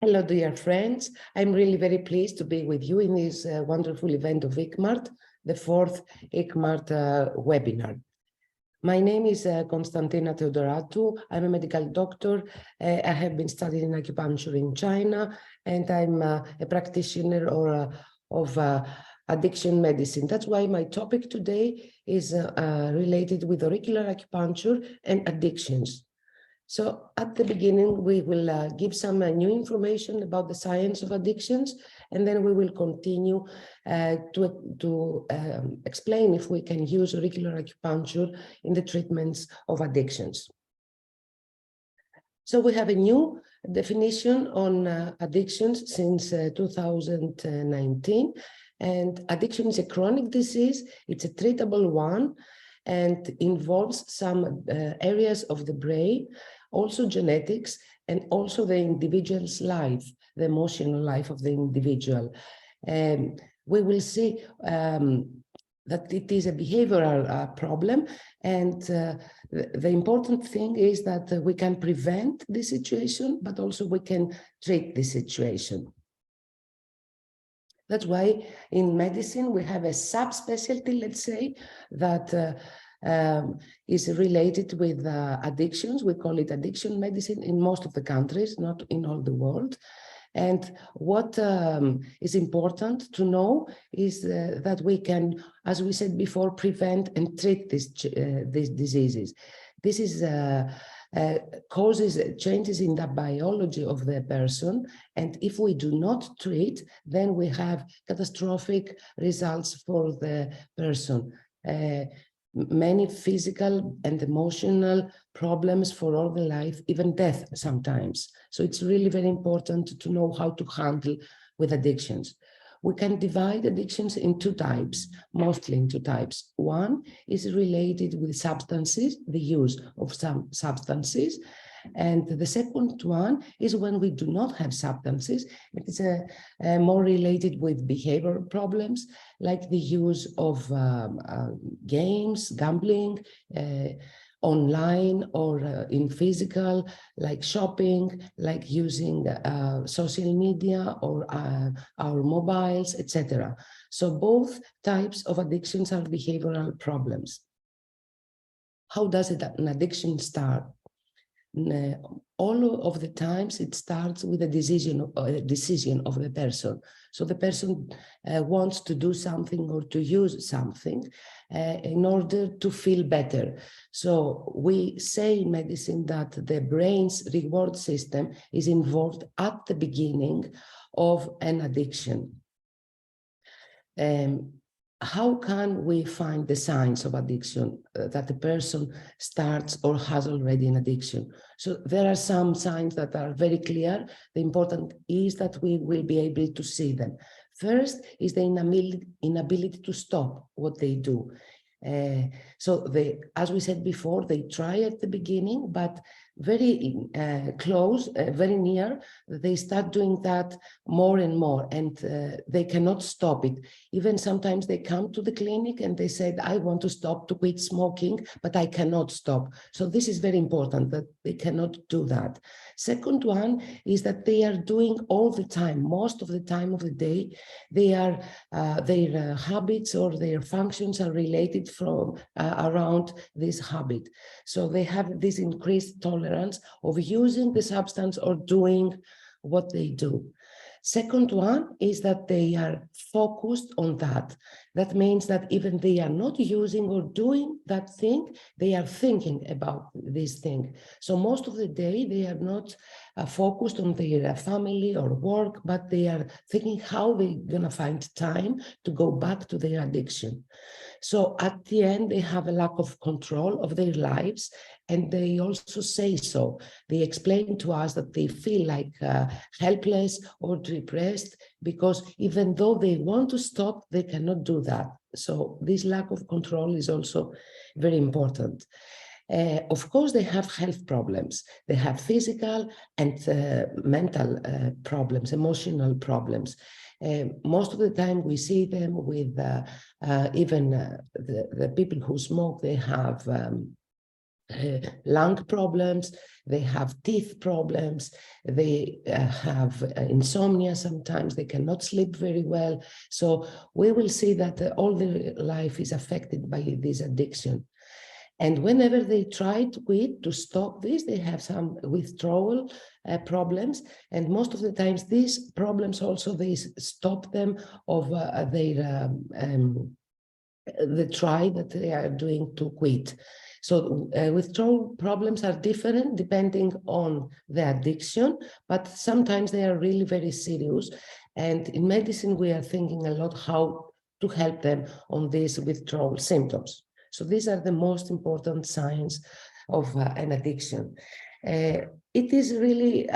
Hello, dear friends. I'm really very pleased to be with you in this wonderful event of ICMART, the fourth ICMART webinar. My name is Konstantina Theodoratou. I'm a medical doctor. I have been studying acupuncture in China, and I'm a practitioner of addiction medicine. That's why my topic today is related with auricular acupuncture and addictions. So at the beginning, we will give some new information about the science of addictions, and then we will continue to explain if we can use auricular acupuncture in the treatments of addictions. So we have a new definition on addictions since 2019, and addiction is a chronic disease. It's a treatable one and involves some areas of the brain, also genetics, and also the individual's life, the emotional life of the individual. We will see that it is a behavioral problem, and the important thing is that we can prevent the situation, but also we can treat the situation. That's why in medicine we have a subspecialty, let's say, that is related with addictions. We call it addiction medicine in most of the countries, not in all the world. And what is important to know is that we can, as we said before, prevent and treat these diseases. This is causes changes in the biology of the person, and if we do not treat, then we have catastrophic results for the person. Many physical and emotional problems for all the life, even death sometimes. So it's really very important to know how to handle with addictions. We can divide addictions in two types, mostly in two types. One is related with substances, the use of some substances. And the second one is when we do not have substances. It is more related with behavioral problems, like the use of games, gambling, online or in physical, like shopping, like using social media or our mobiles, etc. So both types of addictions are behavioral problems. How does an addiction start? All of the times it starts with a decision of the person. So the person wants to do something or to use something in order to feel better. So we say in medicine that the brain's reward system is involved at the beginning of an addiction. How can we find the signs of addiction that the person starts or has already an addiction? So there are some signs that are very clear. The important is that we will be able to see them. First is the inability to stop what they do. So as we said before, they try at the beginning, but very close, very near, they start doing that more and more, and they cannot stop it. Even sometimes they come to the clinic and they said, I want to stop, to quit smoking, but I cannot stop. So this is very important, that they cannot do that. Second one is that they are doing all the time, most of the time of the day, they are their habits or their functions are related from around this habit. So they have this increased tolerance of using the substance or doing what they do. Second one is that they are focused on that. That means that even they are not using or doing that thing, they are thinking about this thing. So most of the day, they are not focused on their family or work, but they are thinking how they're going to find time to go back to their addiction. So at the end, they have a lack of control of their lives, and they also say so. They explain to us that they feel like helpless or depressed because even though they want to stop, they cannot do that. So this lack of control is also very important. Of course, they have health problems. They have physical and mental problems, emotional problems. Most of the time we see them with even the people who smoke, they have lung problems, they have teeth problems, they have insomnia sometimes, they cannot sleep very well. So we will see that all their life is affected by this addiction. And whenever they try to quit, to stop this, they have some withdrawal problems. And most of the times, these problems also, they stop them of the try that they are doing to quit. So withdrawal problems are different depending on the addiction, but sometimes they are really very serious. And in medicine, we are thinking a lot how to help them on these withdrawal symptoms. So these are the most important signs of an addiction. It is really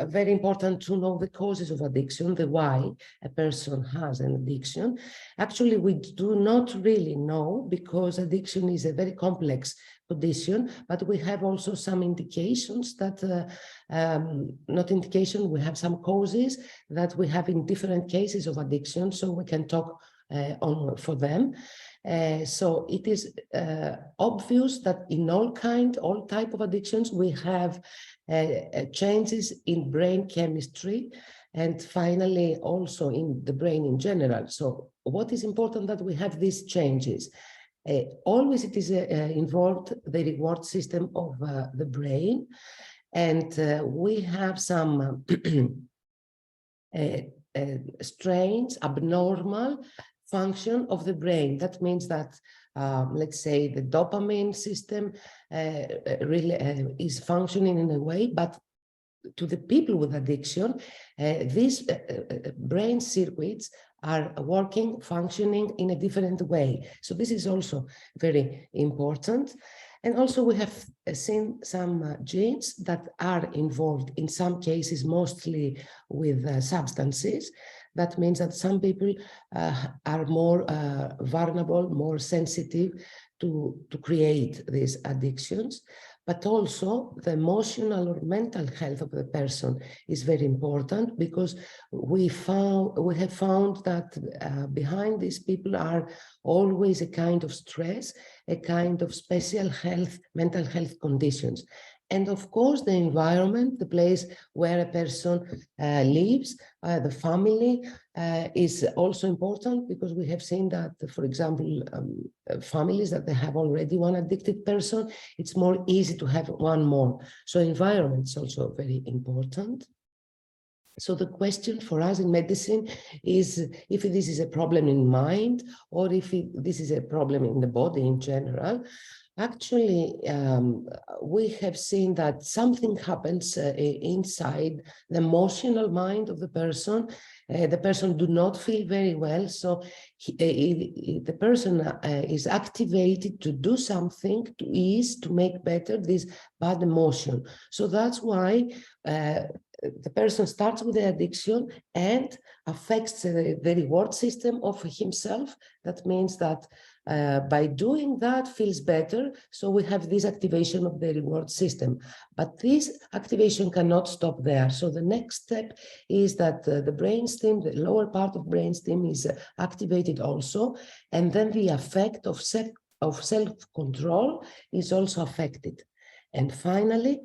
very important to know the causes of addiction, the why a person has an addiction. Actually, we do not really know, because addiction is a very complex condition, but we have also some indications that, not indication, we have some causes that we have in different cases of addiction, so we can talk on for them. So it is obvious that in all type of addictions, we have changes in brain chemistry, and finally also in the brain in general. So what is important that we have these changes? Always it is involved the reward system of the brain, and we have some strange, abnormal function of the brain. That means that, let's say, the dopamine system really is functioning in a way, but to the people with addiction, these brain circuits are functioning in a different way. So this is also very important. And also we have seen some genes that are involved in some cases, mostly with substances. That means that some people are more vulnerable, more sensitive to create these addictions. But also the emotional or mental health of the person is very important, because we have found that behind these people are always a kind of stress, a kind of special mental health conditions. And of course, the environment, the place where a person lives, the family is also important, because we have seen that, for example, families that they have already one addicted person, it's more easy to have one more. So environment is also very important. So the question for us in medicine is if this is a problem in mind or if this is a problem in the body in general. Actually, we have seen that something happens inside the emotional mind of the person. The person do not feel very well, so the person is activated to do something to ease, to make better this bad emotion. So that's why the person starts with the addiction and affects the reward system of himself. That means that by doing that feels better. So we have this activation of the reward system, but this activation cannot stop there. So the next step is that the brainstem, the lower part of brainstem, is activated also, and then the effect of self-control is also affected. And finally,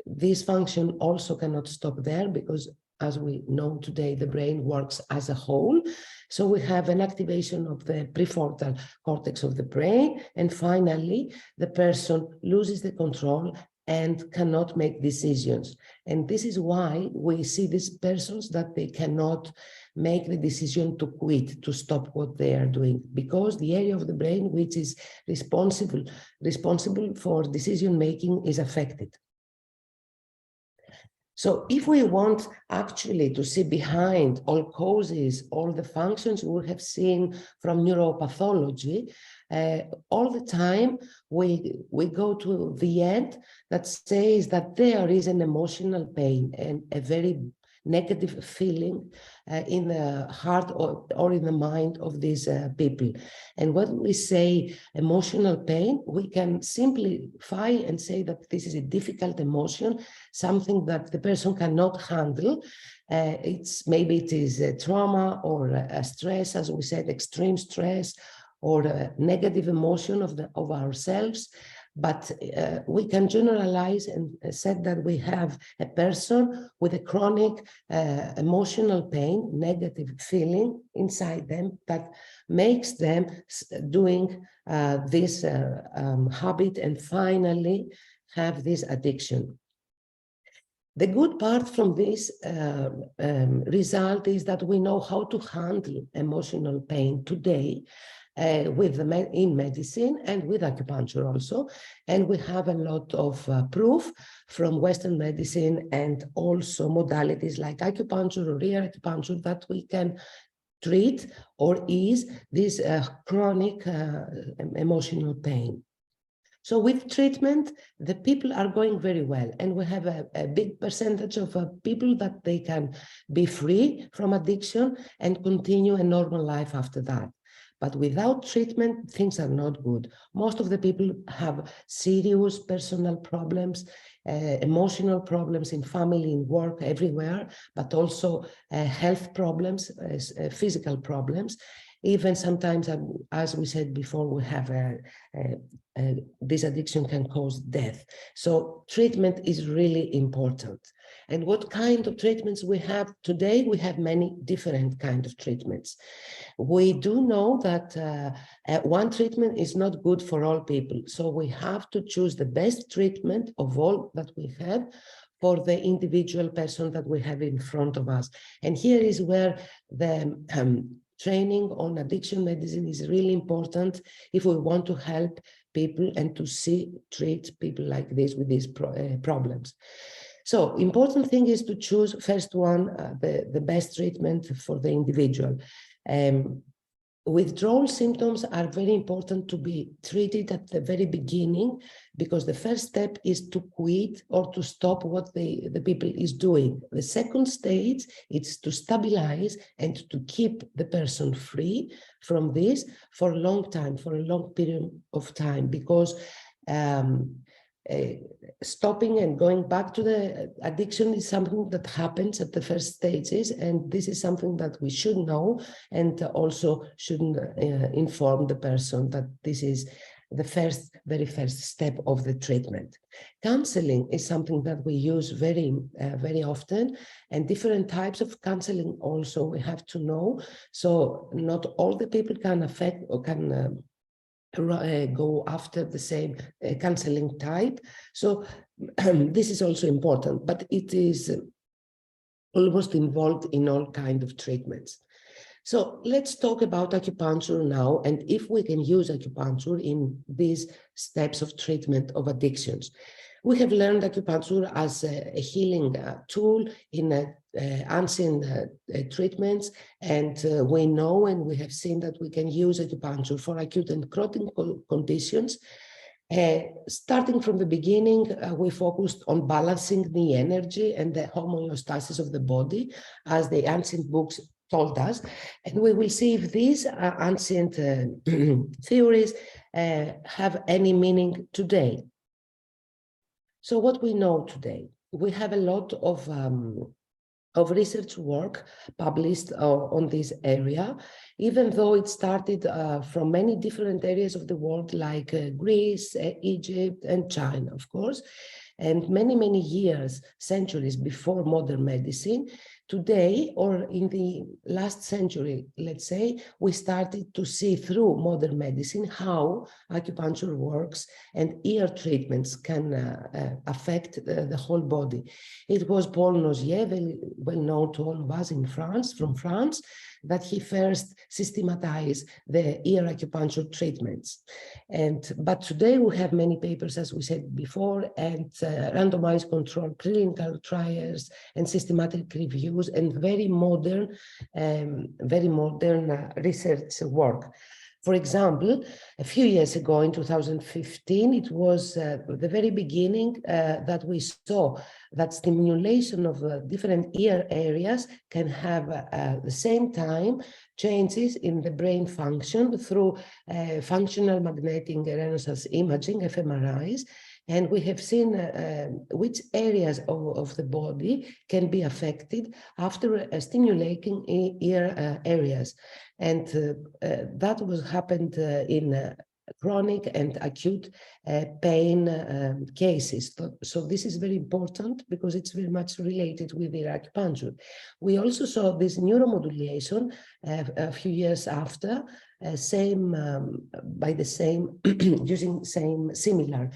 this function also cannot stop there, because as we know today, the brain works as a whole. So we have an activation of the prefrontal cortex of the brain. And finally, the person loses the control and cannot make decisions. And this is why we see these persons that they cannot make the decision to quit, to stop what they are doing, because the area of the brain which is responsible for decision making is affected. So if we want actually to see behind all causes, all the functions we have seen from neuropathology, all the time we go to the end that says that there is an emotional pain and a very negative feeling in the heart or in the mind of these people. And when we say emotional pain, we can simplify and say that this is a difficult emotion, something that the person cannot handle. Maybe it is a trauma or a stress, as we said, extreme stress, or a negative emotion of ourselves. But we can generalize and say that we have a person with a chronic emotional pain, negative feeling inside them that makes them doing this habit and finally have this addiction. The good part from this result is that we know how to handle emotional pain today in medicine and with acupuncture also. And we have a lot of proof from Western medicine and also modalities like acupuncture or rear acupuncture that we can treat or ease this chronic emotional pain. So with treatment, the people are going very well, and we have a big percentage of people that they can be free from addiction and continue a normal life after that. But without treatment, things are not good. Most of the people have serious personal problems, emotional problems in family, in work, everywhere, but also health problems, physical problems. Even sometimes, as we said before, we have this addiction can cause death. So treatment is really important. And what kind of treatments we have today? We have many different kinds of treatments. We do know that one treatment is not good for all people. So we have to choose the best treatment of all that we have for the individual person that we have in front of us. And here is where the training on addiction medicine is really important if we want to help people and to treat people like this with these problems. So important thing is to choose first one, the best treatment for the individual. Withdrawal symptoms are very important to be treated at the very beginning, because the first step is to quit or to stop what the people is doing. The second stage is to stabilize and to keep the person free from this for a long time, for a long period of time, because stopping and going back to the addiction is something that happens at the first stages, and this is something that we should know and also should inform the person that this is the very first step of the treatment. Counseling is something that we use very often, and different types of counseling also we have to know. So not all the people can affect or can go after the same counseling type. So this is also important, but it is almost involved in all kinds of treatments. So let's talk about acupuncture now, and if we can use acupuncture in these steps of treatment of addictions. We have learned acupuncture as a healing tool in ancient treatments, and we know and we have seen that we can use acupuncture for acute and chronic conditions. Starting from the beginning, we focused on balancing the energy and the homeostasis of the body, as the ancient books told us, and we will see if these ancient theories have any meaning today. So what we know today, we have a lot of research work published on this area, even though it started from many different areas of the world, like Greece, Egypt, and China, of course, and many years, centuries before modern medicine. Today, or in the last century, let's say, we started to see through modern medicine how acupuncture works and ear treatments can affect the whole body. It was Paul Nozier, very well known to all of us in France, from France, that he first systematized the ear acupuncture treatments. But today we have many papers, as we said before, and randomized controlled clinical trials and systematic reviews and very modern research work. For example, a few years ago in 2015, it was the very beginning that we saw that stimulation of different ear areas can have at the same time changes in the brain function through functional magnetic resonance imaging, fMRIs. And we have seen which areas of the body can be affected after stimulating ear areas. And that was happened in chronic and acute pain cases. So this is very important because it's very much related with the acupuncture. We also saw this neuromodulation a few years after, by the same using similar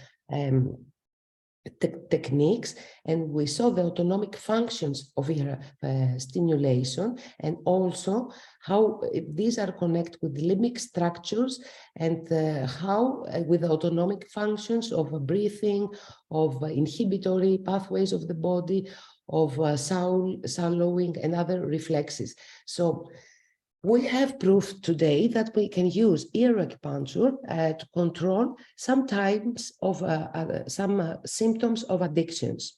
techniques, and we saw the autonomic functions of ear stimulation, and also how these are connected with limbic structures, and how with the autonomic functions of breathing, of inhibitory pathways of the body, of swallowing and other reflexes. So we have proof today that we can use ear acupuncture to control some types of some symptoms of addictions.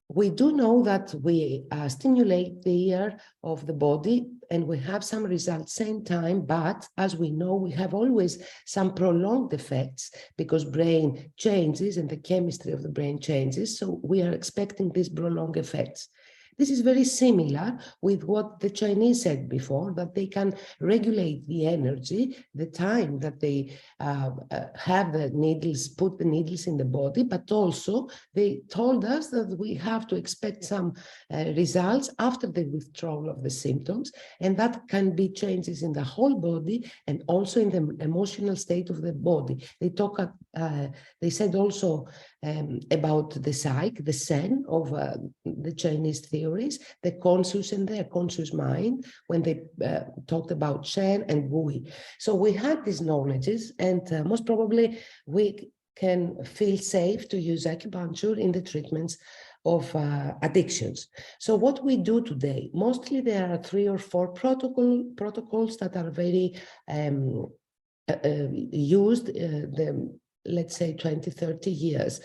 We do know that we stimulate the ear of the body and we have some results same time, but as we know, we have always some prolonged effects because brain changes and the chemistry of the brain changes. So we are expecting these prolonged effects. This is very similar with what the Chinese said before, that they can regulate the energy, the time that they have the needles, put the needles in the body, but also they told us that we have to expect some results after the withdrawal of the symptoms, and that can be changes in the whole body and also in the emotional state of the body. They said also about the Psych, the Zen of the Chinese theories, the conscious and the conscious mind, when they talked about Shen and Wui. So we had these knowledges, and most probably we can feel safe to use acupuncture in the treatments of addictions. So what we do today, mostly there are 3 or 4 protocols that are very used, let's say 20, 30 years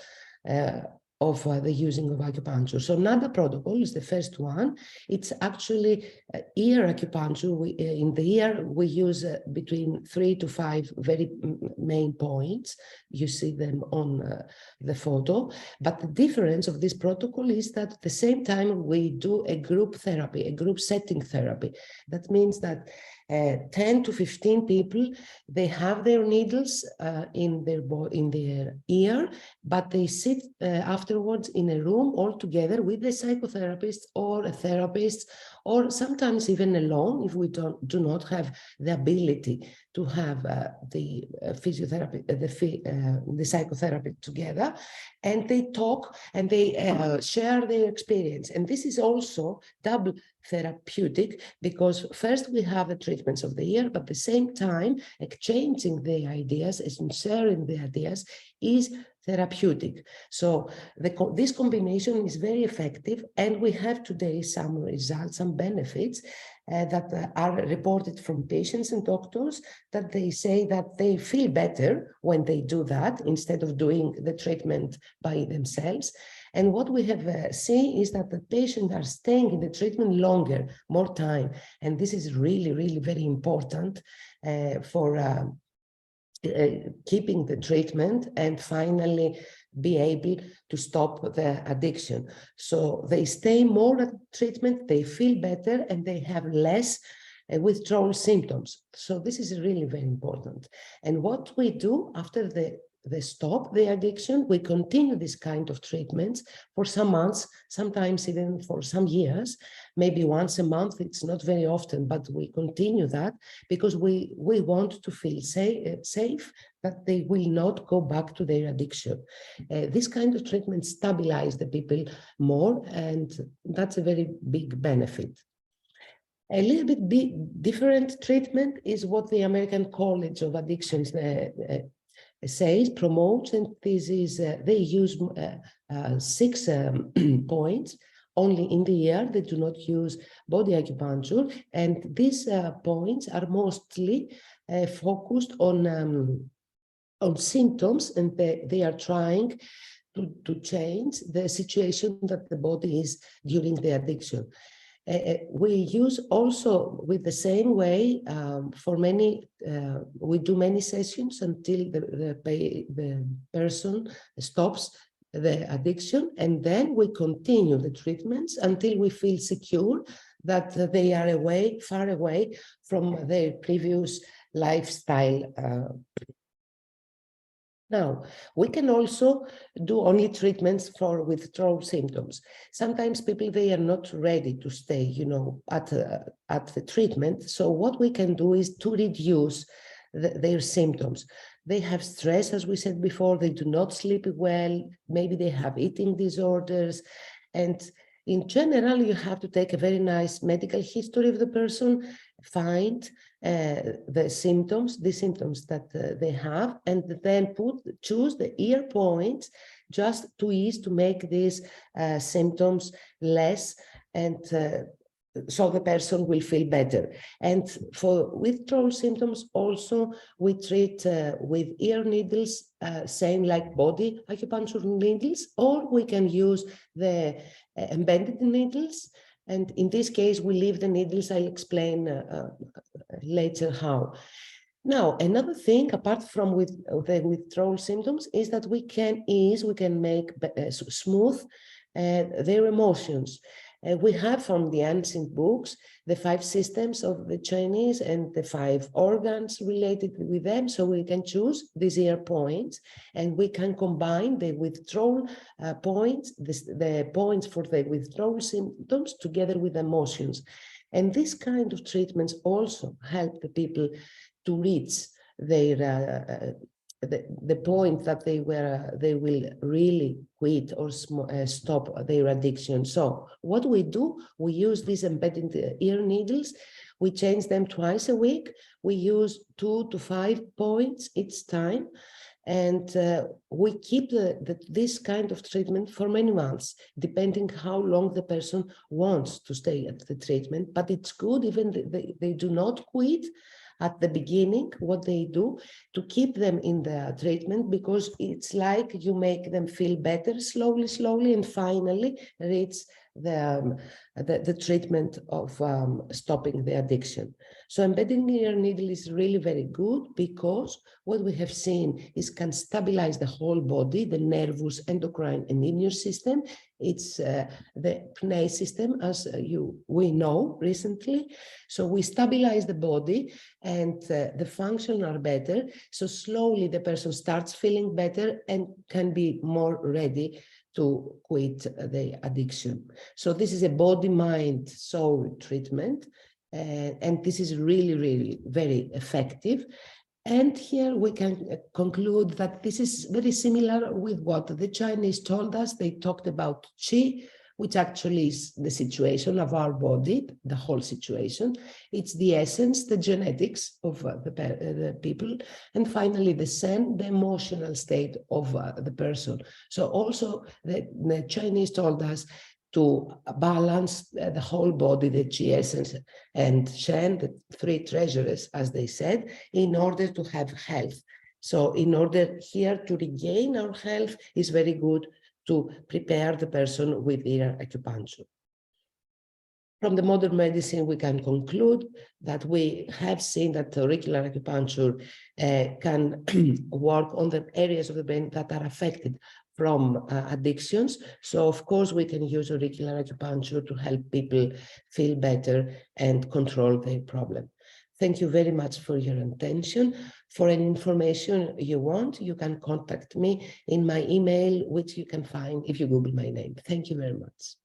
of the using of acupuncture. So NADA protocol is the first one. It's actually ear acupuncture. In the ear, we use between 3 to 5 very main points. You see them on the photo. But the difference of this protocol is that at the same time, we do a group therapy, a group setting therapy. That means that 10 to 15 people, they have their needles in their ear, but they sit afterwards in a room all together with the psychotherapist or a therapist, or sometimes even alone if we do not have the ability to have the physiotherapy, the psychotherapy together, and they talk and they share their experience. And this is also double therapeutic, because first we have the treatments of the ear, but at the same time exchanging the ideas and sharing the ideas is therapeutic. So this combination is very effective, and we have today some results, some benefits that are reported from patients and doctors, that they say that they feel better when they do that instead of doing the treatment by themselves. And what we have seen is that the patients are staying in the treatment longer, more time. And this is really, really very important for keeping the treatment and finally be able to stop the addiction. So they stay more at treatment, they feel better, and they have less withdrawal symptoms. So this is really very important. And what we do after they stop the addiction, we continue this kind of treatments for some months, sometimes even for some years, maybe once a month. It's not very often, but we continue that because we want to feel safe that they will not go back to their addiction. This kind of treatment stabilize the people more, and that's a very big benefit. A little bit different treatment is what the American College of Addictions says, promotes, and this is, they use 6 points only in the ear. They do not use body acupuncture, and these points are mostly focused on symptoms, and they are trying to change the situation that the body is during the addiction. We use also with the same way for many, we do many sessions until the person stops the addiction, and then we continue the treatments until we feel secure that they are far away from their previous lifestyle Now, we can also do only treatments for withdrawal symptoms. Sometimes people, they are not ready to stay, you know, at the treatment. So what we can do is to reduce their symptoms. They have stress, as we said before, they do not sleep well, maybe they have eating disorders. And in general, you have to take a very nice medical history of the person, find the symptoms that they have, and then choose the ear points just to ease to make these symptoms less, and so the person will feel better. And for withdrawal symptoms also, we treat with ear needles, same like body acupuncture needles, or we can use the embedded needles. And in this case, we leave the needles. I'll explain later how. Now, another thing, apart from the withdrawal symptoms, is that we can make smooth their emotions. We have from the ancient books the 5 systems of the Chinese and the 5 organs related with them. So we can choose these ear points, and we can combine the withdrawal points, the points for the withdrawal symptoms together with emotions. And this kind of treatments also help the people to reach their the point that they will really quit or stop their addiction. So what we do, we use these embedded ear needles. We change them twice a week. We use 2 to 5 points each time. And we keep this kind of treatment for many months, depending how long the person wants to stay at the treatment. But it's good, even they do not quit at the beginning, what they do to keep them in the treatment, because it's like you make them feel better slowly, and finally reach the treatment of stopping the addiction. So embedding ear needle is really very good, because what we have seen is can stabilize the whole body, the nervous, endocrine, and immune system. It's the PNA system, as we know recently. So we stabilize the body, and the function are better. So slowly the person starts feeling better and can be more ready to quit the addiction. So this is a body, mind, soul treatment. And this is really very effective. And here we can conclude that this is very similar with what the Chinese told us. They talked about qi, which actually is the situation of our body, the whole situation. It's the essence, the genetics of the people. And finally, the sen, the emotional state of the person. So also the Chinese told us to balance the whole body, the qi essence and shen, the 3 treasures, as they said, in order to have health. So in order here to regain our health, is very good to prepare the person with ear acupuncture. From the modern medicine, we can conclude that we have seen that auricular acupuncture can work on the areas of the brain that are affected from addictions. So of course we can use auricular acupuncture to help people feel better and control their problem. Thank you very much for your attention. For any information you want, you can contact me in my email, which you can find if you Google my name. Thank you very much.